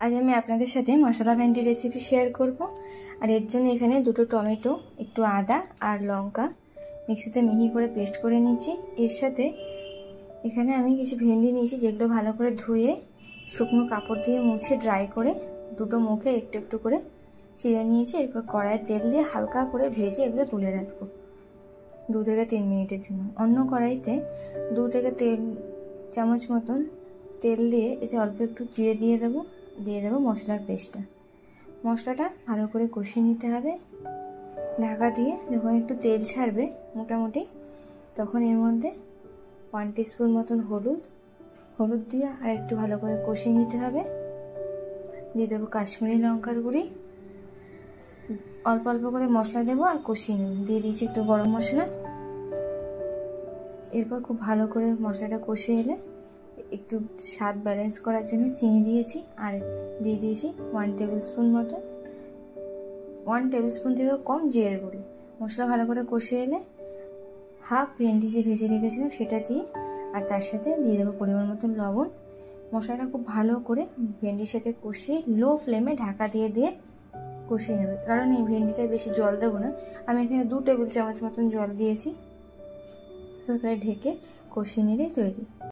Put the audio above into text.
আজ আমি আপনাদের সাথে মশলা ভেন্ডি রেসিপি শেয়ার করব। আর এর জন্য এখানে দুটো টমেটো, একটু আদা আর লঙ্কা মিক্সিতে মিহি করে পেস্ট করে নিয়েছি। এর সাথে এখানে আমি কিছু ভেন্ডি নিয়েছি, যেগুলো ভালো করে ধুয়ে শুকনো কাপড় দিয়ে মুছে ড্রাই করে দুটো মুখে একটু একটু করে চিড়ে নিয়েছি। এরপর কড়াইয়ে তেল দিয়ে হালকা করে ভেজে এগুলো তুলে রাখবো 2 থেকে 3 মিনিটের জন্য। অন্য কড়াইতে 2 থেকে 3 চামচ মতন তেল দিয়ে এতে অল্প একটু জিরে দিয়ে দেবো মশলার পেস্টটা। মশলাটা ভালো করে কষিয়ে নিতে হবে ঢাকা দিয়ে। যখন একটু তেল ছাড়বে মোটামুটি, তখন এর মধ্যে 1 টিস্পুন মতন হলুদ দিয়ে আর একটু ভালো করে কষিয়ে নিতে হবে। দিয়ে দেবো কাশ্মীরি লঙ্কার গুঁড়ি, অল্প অল্প করে মশলা দেবো আর কষিয়ে নেব। দিয়ে দিয়েছি একটু গরম মশলা। এরপর খুব ভালো করে মশলাটা কষে এলে একটু স্বাদ ব্যালেন্স করার জন্য চিনি দিয়েছি আর দিয়ে দিয়েছি 1 টেবিল স্পুন মতো, 1 টেবিল স্পুন থেকেও কম জিরের গুঁড়ি। মশলা ভালো করে কষে এলে হাফ ভেন্ডি যে ভেজে রেখেছিলাম সেটা দিয়ে আর তার সাথে দিয়ে দেবো পরিমাণ মতন লবণ। মশলাটা খুব ভালো করে ভেন্ডির সাথে কষিয়ে লো ফ্লেমে ঢাকা দিয়ে কষিয়ে নেবে, কারণ এই ভেন্ডিটায় বেশি জল দেবো না। আমি এখানে 2 টেবিল চামচ মতন জল দিয়েছি। ঢেকে কষিয়ে নিলেই তৈরি।